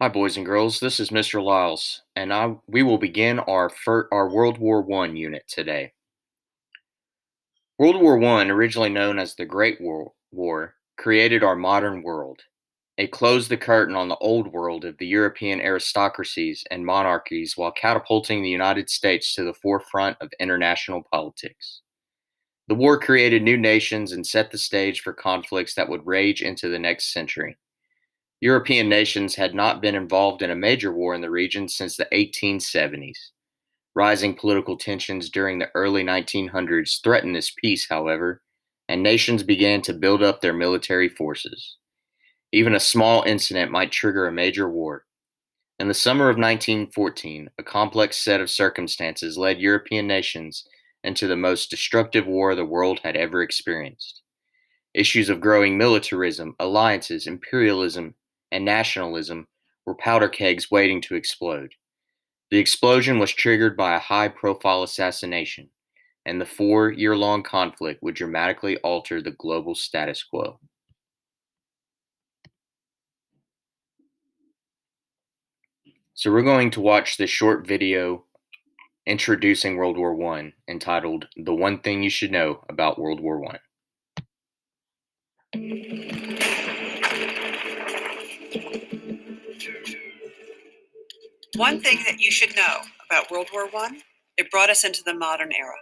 Hi, boys and girls. This is Mr. Lyles, and we will begin our World War One unit today. World War One, originally known as the Great War, created our modern world. It closed the curtain on the old world of the European aristocracies and monarchies while catapulting the United States to the forefront of international politics. The war created new nations and set the stage for conflicts that would rage into the next century. European nations had not been involved in a major war in the region since the 1870s. Rising political tensions during the early 1900s threatened this peace, however, and nations began to build up their military forces. Even a small incident might trigger a major war. In the summer of 1914, a complex set of circumstances led European nations into the most destructive war the world had ever experienced. Issues of growing militarism, alliances, imperialism, and nationalism were powder kegs waiting to explode. The explosion was triggered by a high profile assassination, and the 4 year long conflict would dramatically alter the global status quo. So, we're going to watch this short video introducing World War I entitled The One Thing You Should Know About World War I. One thing that you should know about World War I, it brought us into the modern era.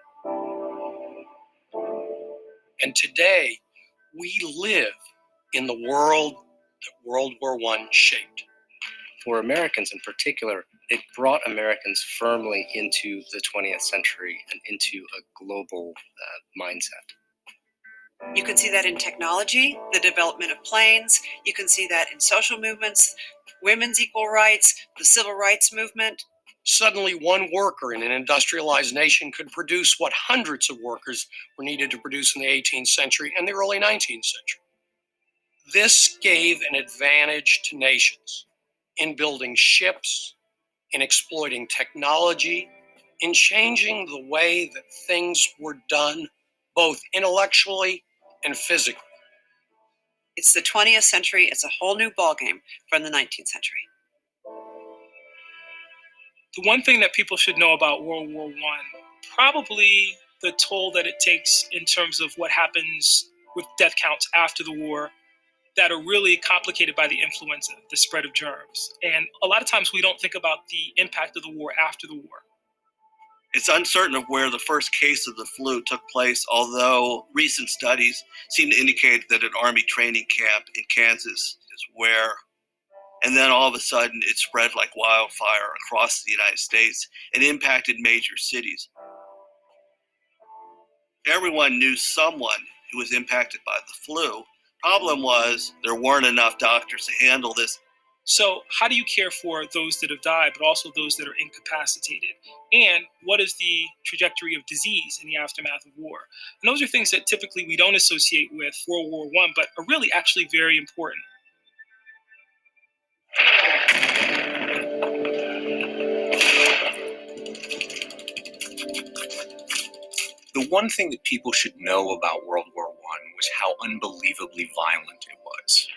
And today, we live in the world that World War I shaped. For Americans in particular, it brought Americans firmly into the 20th century and into a global mindset. You can see that in technology, the development of planes. You can see that in social movements, women's equal rights, the civil rights movement. Suddenly, one worker in an industrialized nation could produce what hundreds of workers were needed to produce in the 18th century and the early 19th century. This gave an advantage to nations in building ships, in exploiting technology, in changing the way that things were done, both intellectually and physically. It's the 20th century. It's a whole new ballgame from the 19th century. The one thing that people should know about World War I, probably the toll that it takes in terms of what happens with death counts after the war that are really complicated by the influenza, the spread of germs. And a lot of times we don't think about the impact of the war after the war. It's uncertain of where the first case of the flu took place, although recent studies seem to indicate that an Army training camp in Kansas is where, and then all of a sudden it spread like wildfire across the United States and impacted major cities. Everyone knew someone who was impacted by the flu. Problem was, there weren't enough doctors to handle this. So how do you care for those that have died, but also those that are incapacitated? And what is the trajectory of disease in the aftermath of war? And those are things that typically we don't associate with World War I, but are really actually very important. The one thing that people should know about World War I was how unbelievably violent it was.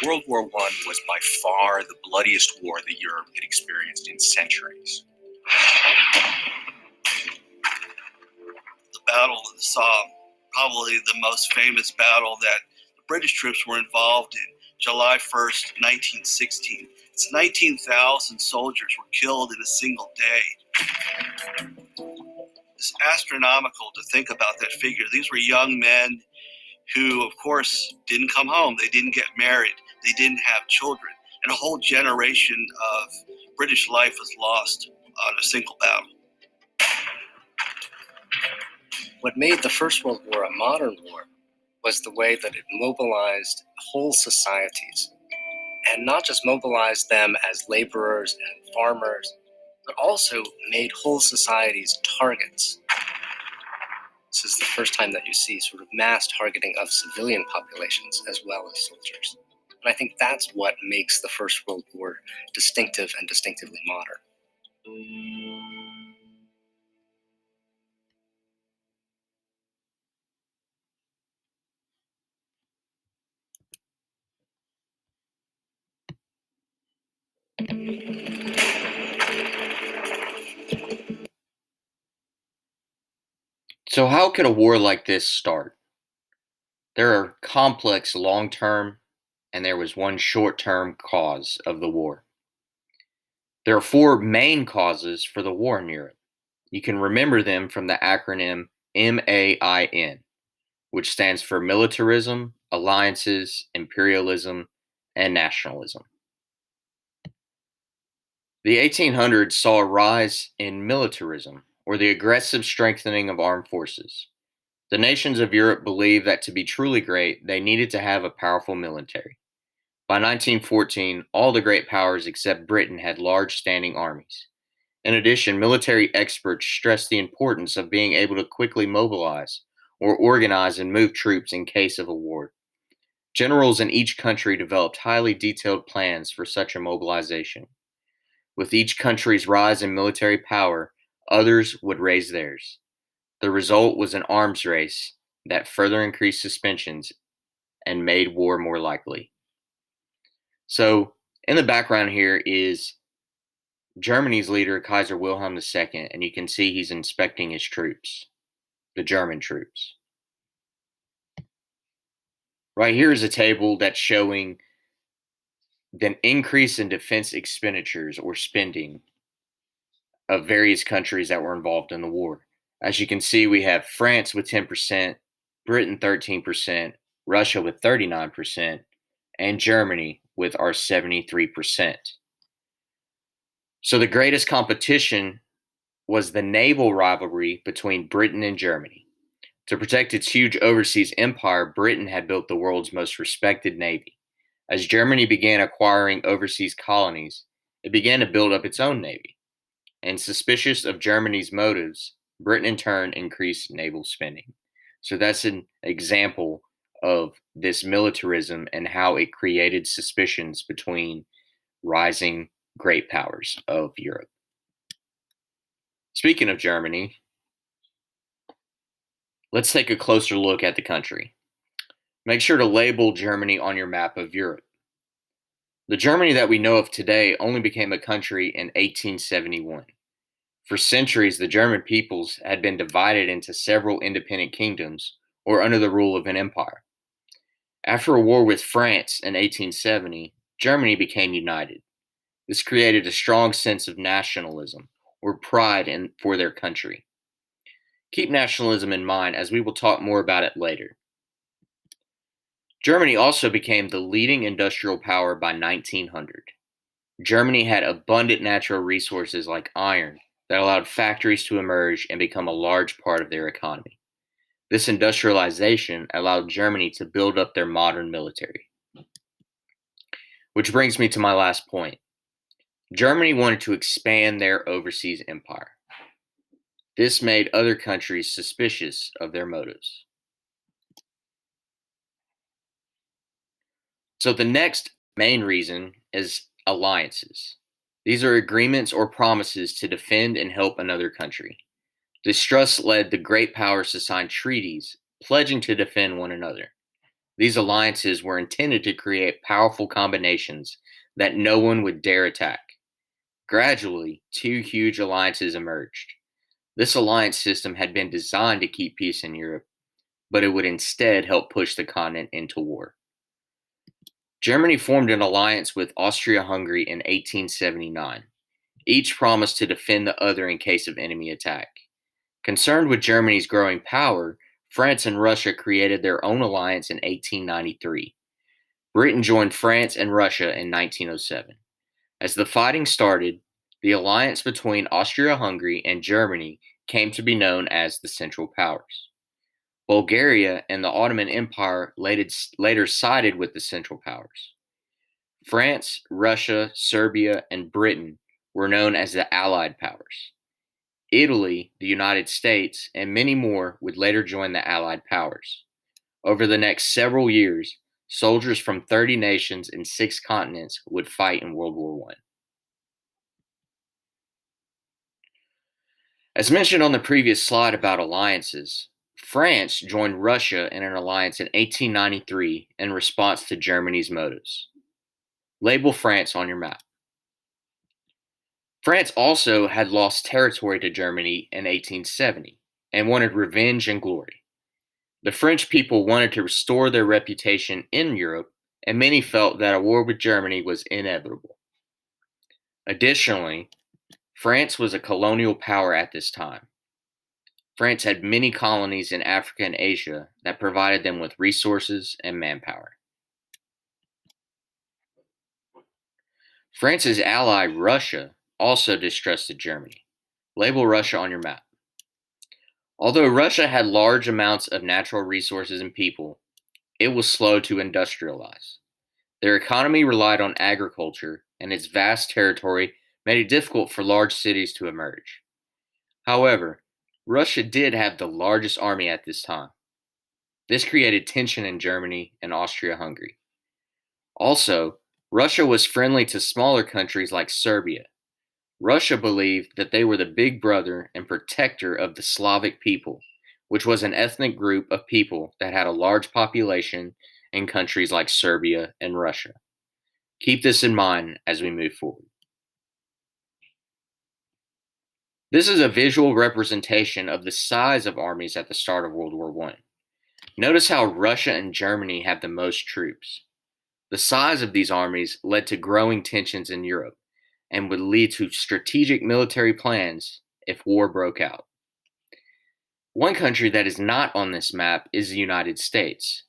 World War I was by far the bloodiest war that Europe had experienced in centuries. The Battle of the Somme, probably the most famous battle that the British troops were involved in, July 1st, 1916. It's 19,000 soldiers were killed in a single day. It's astronomical to think about that figure. These were young men who, of course, didn't come home. They didn't get married. They didn't have children. And a whole generation of British life was lost on a single battle. What made the First World War a modern war was the way that it mobilized whole societies, and not just mobilized them as laborers and farmers, but also made whole societies targets. This is the first time that you see sort of mass targeting of civilian populations as well as soldiers. And I think that's what makes the First World War distinctive and distinctively modern. So, how could a war like this start? There are complex long term, and there was one short term cause of the war. There are four main causes for the war in Europe. You can remember them from the acronym MAIN, which stands for militarism, alliances, imperialism, and nationalism. The 1800s saw a rise in militarism, or the aggressive strengthening of armed forces. The nations of Europe believed that to be truly great, they needed to have a powerful military. By 1914, all the great powers except Britain had large standing armies. In addition, military experts stressed the importance of being able to quickly mobilize or organize and move troops in case of a war. Generals in each country developed highly detailed plans for such a mobilization. With each country's rise in military power, others would raise theirs. The result was an arms race that further increased suspensions and made war more likely. So, in the background here is Germany's leader, Kaiser Wilhelm II, and you can see he's inspecting his troops, the German troops. Right here is a table that's showing the increase in defense expenditures or spending of various countries that were involved in the war. As you can see, we have France with 10%, Britain 13%, Russia with 39%, and Germany with our 73%. So the greatest competition was the naval rivalry between Britain and Germany. To protect its huge overseas empire, Britain had built the world's most respected navy. As Germany began acquiring overseas colonies, it began to build up its own navy. And suspicious of Germany's motives, Britain in turn increased naval spending. So that's an example of this militarism and how it created suspicions between rising great powers of Europe. Speaking of Germany, let's take a closer look at the country. Make sure to label Germany on your map of Europe. The Germany that we know of today only became a country in 1871. For centuries, the German peoples had been divided into several independent kingdoms or under the rule of an empire. After a war with France in 1870, Germany became united. This created a strong sense of nationalism or for their country. Keep nationalism in mind as we will talk more about it later. Germany also became the leading industrial power by 1900. Germany had abundant natural resources like iron that allowed factories to emerge and become a large part of their economy. This industrialization allowed Germany to build up their modern military. Which brings me to my last point. Germany wanted to expand their overseas empire. This made other countries suspicious of their motives. So the next main reason is alliances. These are agreements or promises to defend and help another country. Distrust led the great powers to sign treaties, pledging to defend one another. These alliances were intended to create powerful combinations that no one would dare attack. Gradually, two huge alliances emerged. This alliance system had been designed to keep peace in Europe, but it would instead help push the continent into war. Germany formed an alliance with Austria-Hungary in 1879. Each promised to defend the other in case of enemy attack. Concerned with Germany's growing power, France and Russia created their own alliance in 1893. Britain joined France and Russia in 1907. As the fighting started, the alliance between Austria-Hungary and Germany came to be known as the Central Powers. Bulgaria and the Ottoman Empire later sided with the Central Powers. France, Russia, Serbia, and Britain were known as the Allied Powers. Italy, the United States, and many more would later join the Allied Powers. Over the next several years, soldiers from 30 nations and 6 continents would fight in World War I. As mentioned on the previous slide about alliances, France joined Russia in an alliance in 1893 in response to Germany's motives. Label France on your map. France also had lost territory to Germany in 1870 and wanted revenge and glory. The French people wanted to restore their reputation in Europe, and many felt that a war with Germany was inevitable. Additionally, France was a colonial power at this time. France had many colonies in Africa and Asia that provided them with resources and manpower. France's ally, Russia, also distrusted Germany. Label Russia on your map. Although Russia had large amounts of natural resources and people, it was slow to industrialize. Their economy relied on agriculture, and its vast territory made it difficult for large cities to emerge. However, Russia did have the largest army at this time. This created tension in Germany and Austria-Hungary. Also, Russia was friendly to smaller countries like Serbia. Russia believed that they were the big brother and protector of the Slavic people, which was an ethnic group of people that had a large population in countries like Serbia and Russia. Keep this in mind as we move forward. This is a visual representation of the size of armies at the start of World War I. Notice how Russia and Germany have the most troops. The size of these armies led to growing tensions in Europe and would lead to strategic military plans if war broke out. One country that is not on this map is the United States.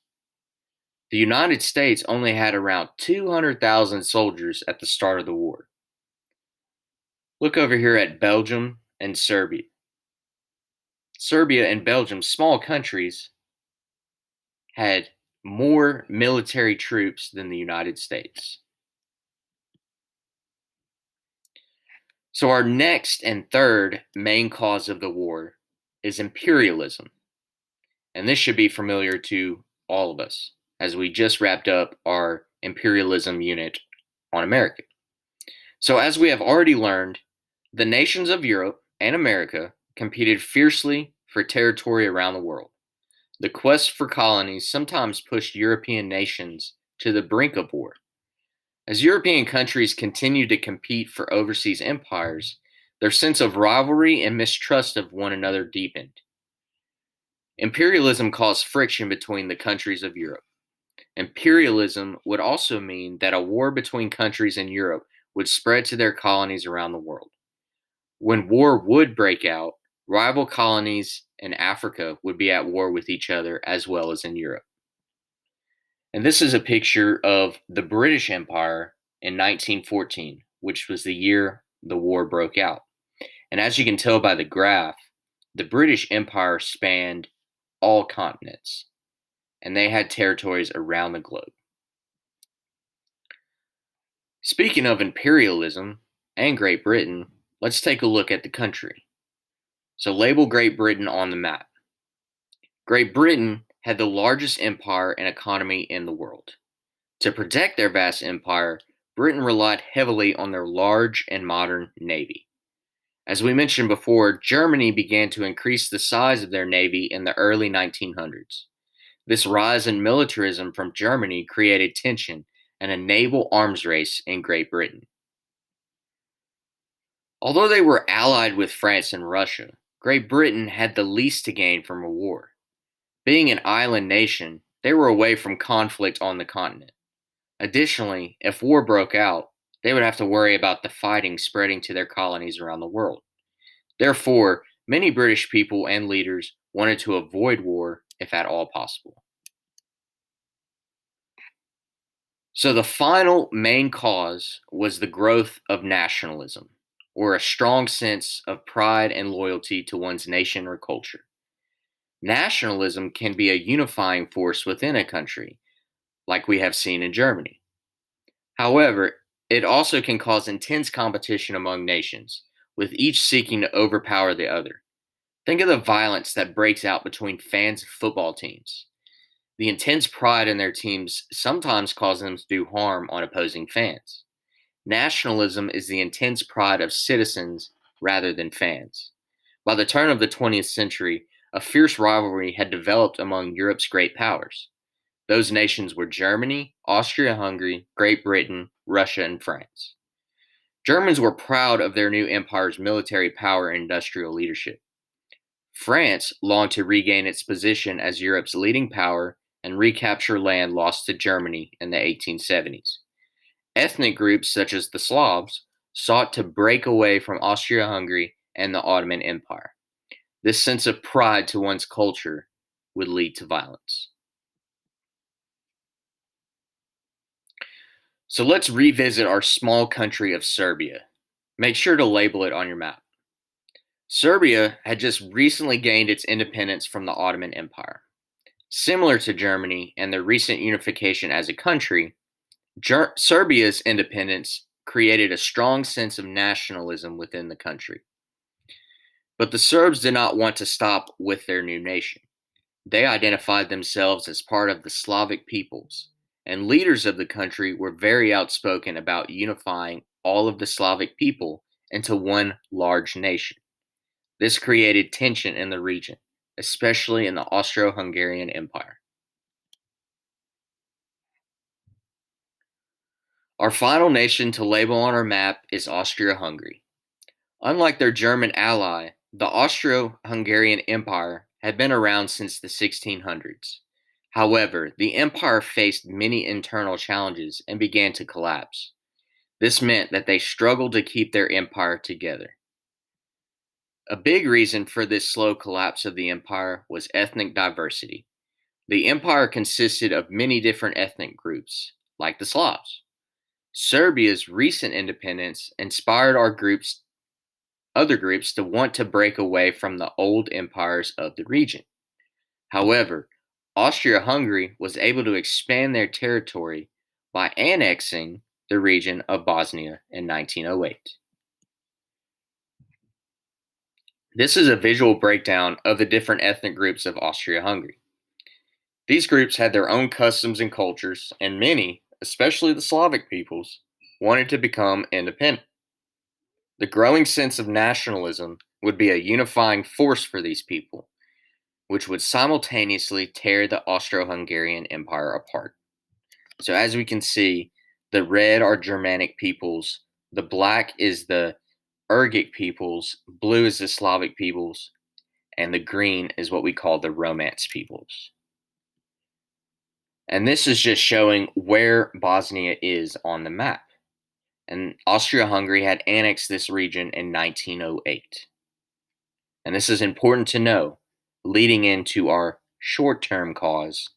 The United States only had around 200,000 soldiers at the start of the war. Look over here at Belgium and Serbia. Serbia and Belgium, small countries, had more military troops than the United States. So, our next and third main cause of the war is imperialism. And this should be familiar to all of us, as we just wrapped up our imperialism unit on America. So, as we have already learned, the nations of Europe and America competed fiercely for territory around the world. The quest for colonies sometimes pushed European nations to the brink of war. As European countries continued to compete for overseas empires, their sense of rivalry and mistrust of one another deepened. Imperialism caused friction between the countries of Europe. Imperialism would also mean that a war between countries in Europe would spread to their colonies around the world. When war would break out, rival colonies in Africa would be at war with each other as well as in Europe. And this is a picture of the British Empire in 1914, which was the year the war broke out. And as you can tell by the graph, the British Empire spanned all continents, and they had territories around the globe. Speaking of imperialism and Great Britain, let's take a look at the country. So label Great Britain on the map. Great Britain had the largest empire and economy in the world. To protect their vast empire, Britain relied heavily on their large and modern navy. As we mentioned before, Germany began to increase the size of their navy in the early 1900s. This rise in militarism from Germany created tension and a naval arms race in Great Britain. Although they were allied with France and Russia, Great Britain had the least to gain from a war. Being an island nation, they were away from conflict on the continent. Additionally, if war broke out, they would have to worry about the fighting spreading to their colonies around the world. Therefore, many British people and leaders wanted to avoid war if at all possible. So the final main cause was the growth of nationalism, or a strong sense of pride and loyalty to one's nation or culture. Nationalism can be a unifying force within a country, like we have seen in Germany. However, it also can cause intense competition among nations, with each seeking to overpower the other. Think of the violence that breaks out between fans of football teams. The intense pride in their teams sometimes causes them to do harm on opposing fans. Nationalism is the intense pride of citizens rather than fans. By the turn of the 20th century, a fierce rivalry had developed among Europe's great powers. Those nations were Germany, Austria-Hungary, Great Britain, Russia, and France. Germans were proud of their new empire's military power and industrial leadership. France longed to regain its position as Europe's leading power and recapture land lost to Germany in the 1870s. Ethnic groups such as the Slavs sought to break away from Austria-Hungary and the Ottoman Empire. This sense of pride to one's culture would lead to violence. So let's revisit our small country of Serbia. Make sure to label it on your map. Serbia had just recently gained its independence from the Ottoman Empire. Similar to Germany and their recent unification as a country, Serbia's independence created a strong sense of nationalism within the country. But the Serbs did not want to stop with their new nation. They identified themselves as part of the Slavic peoples, and leaders of the country were very outspoken about unifying all of the Slavic people into one large nation. This created tension in the region, especially in the Austro-Hungarian Empire. Our final nation to label on our map is Austria-Hungary. Unlike their German ally, the Austro-Hungarian Empire had been around since the 1600s. However, the empire faced many internal challenges and began to collapse. This meant that they struggled to keep their empire together. A big reason for this slow collapse of the empire was ethnic diversity. The empire consisted of many different ethnic groups, like the Slavs. Serbia's recent independence inspired other groups to want to break away from the old empires of the region. However, Austria-Hungary was able to expand their territory by annexing the region of Bosnia in 1908. This is a visual breakdown of the different ethnic groups of Austria-Hungary. These groups had their own customs and cultures, and many, especially the Slavic peoples, wanted to become independent. The growing sense of nationalism would be a unifying force for these people, which would simultaneously tear the Austro-Hungarian Empire apart. So as we can see, the red are Germanic peoples, the black is the Urgic peoples, blue is the Slavic peoples, and the green is what we call the Romance peoples. And this is just showing where Bosnia is on the map. And Austria-Hungary had annexed this region in 1908. And this is important to know, leading into our short-term cause,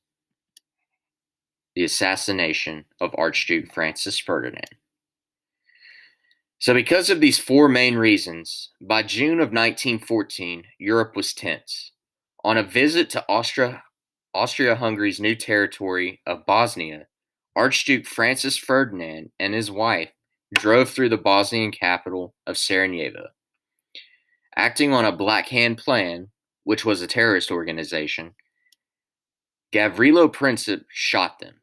the assassination of Archduke Francis Ferdinand. So because of these four main reasons, by June of 1914, Europe was tense. On a visit to Austria-Hungary's new territory of Bosnia, Archduke Francis Ferdinand and his wife drove through the Bosnian capital of Sarajevo. Acting on a Black Hand plan, which was a terrorist organization, Gavrilo Princip shot them.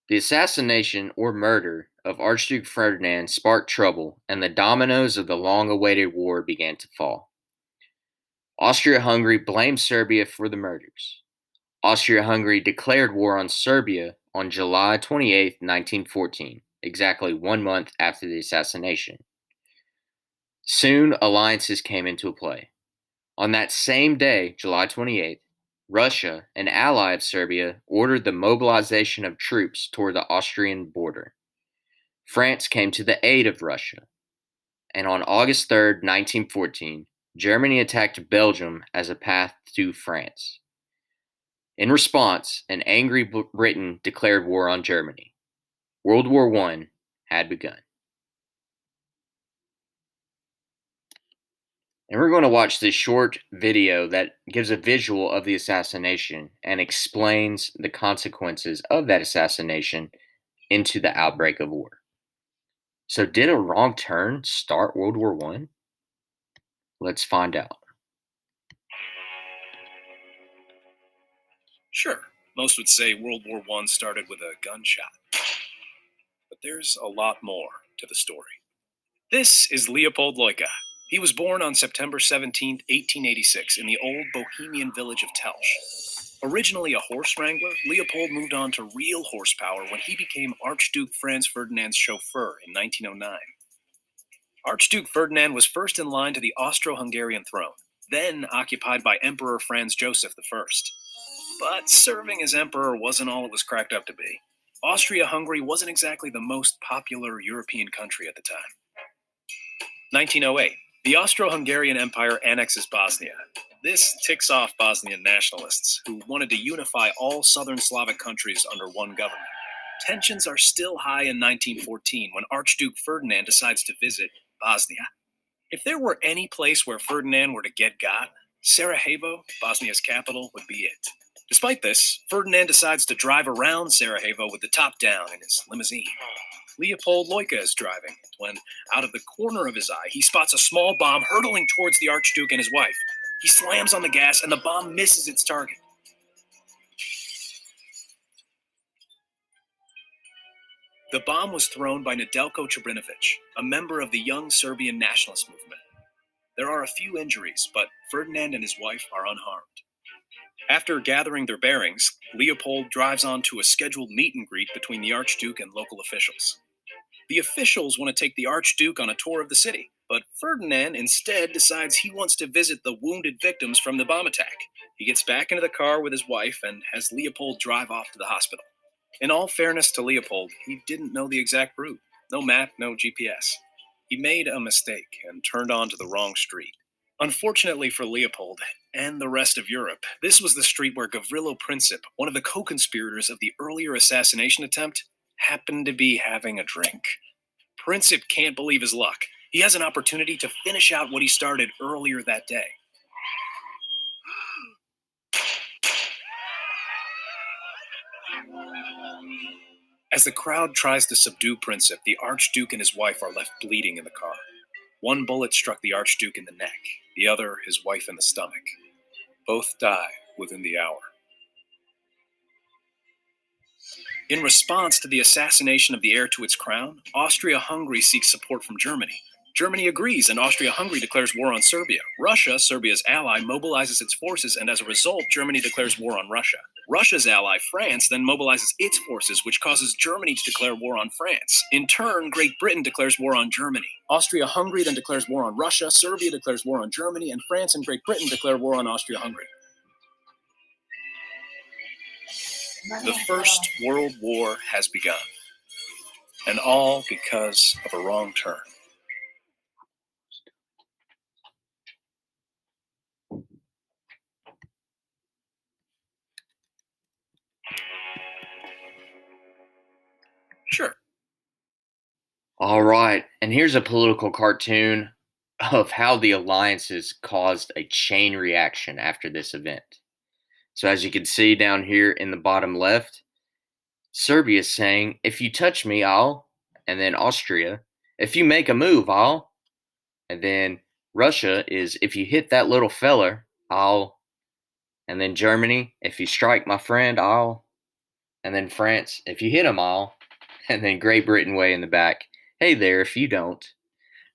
The assassination or murder of Archduke Ferdinand sparked trouble, and the dominoes of the long-awaited war began to fall. Austria-Hungary blamed Serbia for the murders. Austria-Hungary declared war on Serbia on July 28, 1914, exactly 1 month after the assassination. Soon, alliances came into play. On that same day, July 28th, Russia, an ally of Serbia, ordered the mobilization of troops toward the Austrian border. France came to the aid of Russia, and on August 3rd, 1914, Germany attacked Belgium as a path to France. In response, an angry Britain declared war on Germany. World War I had begun. And we're going to watch this short video that gives a visual of the assassination and explains the consequences of that assassination into the outbreak of war. So, did a wrong turn start World War I? Let's find out. Sure, most would say World War I started with a gunshot. But there's a lot more to the story. This is Leopold Loika. He was born on September 17, 1886, in the old Bohemian village of Telch. Originally a horse wrangler, Leopold moved on to real horsepower when he became Archduke Franz Ferdinand's chauffeur in 1909. Archduke Ferdinand was first in line to the Austro-Hungarian throne, then occupied by Emperor Franz Joseph I. But serving as emperor wasn't all it was cracked up to be. Austria-Hungary wasn't exactly the most popular European country at the time. 1908. The Austro-Hungarian Empire annexes Bosnia. This ticks off Bosnian nationalists, who wanted to unify all southern Slavic countries under one government. Tensions are still high in 1914 when Archduke Ferdinand decides to visit Bosnia. If there were any place where Ferdinand were to get got, Sarajevo, Bosnia's capital, would be it. Despite this, Ferdinand decides to drive around Sarajevo with the top down in his limousine. Leopold Loika is driving when, out of the corner of his eye, he spots a small bomb hurtling towards the Archduke and his wife. He slams on the gas and the bomb misses its target. The bomb was thrown by Nedeljko Čebrinović, a member of the young Serbian nationalist movement. There are a few injuries, but Ferdinand and his wife are unharmed. After gathering their bearings, Leopold drives on to a scheduled meet and greet between the Archduke and local officials. The officials want to take the Archduke on a tour of the city, but Ferdinand instead decides he wants to visit the wounded victims from the bomb attack. He gets back into the car with his wife and has Leopold drive off to the hospital. In all fairness to Leopold, he didn't know the exact route. No map, no GPS. He made a mistake and turned onto the wrong street. Unfortunately for Leopold and the rest of Europe, this was the street where Gavrilo Princip, one of the co-conspirators of the earlier assassination attempt, happened to be having a drink. Princip can't believe his luck. He has an opportunity to finish out what he started earlier that day. As the crowd tries to subdue Princip, the Archduke and his wife are left bleeding in the car. One bullet struck the Archduke in the neck, the other his wife in the stomach. Both die within the hour. In response to the assassination of the heir to its crown, Austria-Hungary seeks support from Germany. Germany agrees, and Austria-Hungary declares war on Serbia. Russia, Serbia's ally, mobilizes its forces, and as a result, Germany declares war on Russia. Russia's ally, France, then mobilizes its forces, which causes Germany to declare war on France. In turn, Great Britain declares war on Germany. Austria-Hungary then declares war on Russia, Serbia declares war on Germany, and France and Great Britain declare war on Austria-Hungary. The First World War has begun, and all because of a wrong turn. Sure. All right, and here's a political cartoon of how the alliances caused a chain reaction after this event. So as you can see down here in the bottom left, Serbia is saying, if you touch me, I'll, and then Austria, if you make a move, I'll, and then Russia is, if you hit that little feller, I'll, and then Germany, if you strike my friend, I'll, and then France, if you hit him, I'll, and then Great Britain way in the back, hey there, if you don't.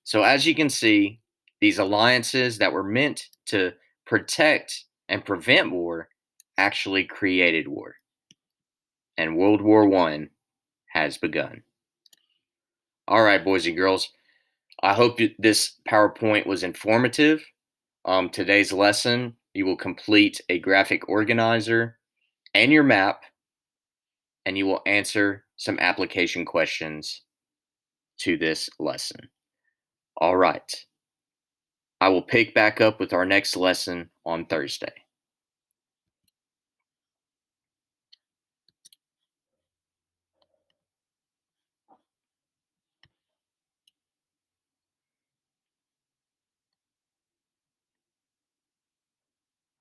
So as you can see, these alliances that were meant to protect and prevent war actually created war. And World War I has begun. All right, boys and girls. I hope this PowerPoint was informative. Today's lesson, you will complete a graphic organizer and your map, and you will answer some application questions to this lesson. All right. I will pick back up with our next lesson on Thursday.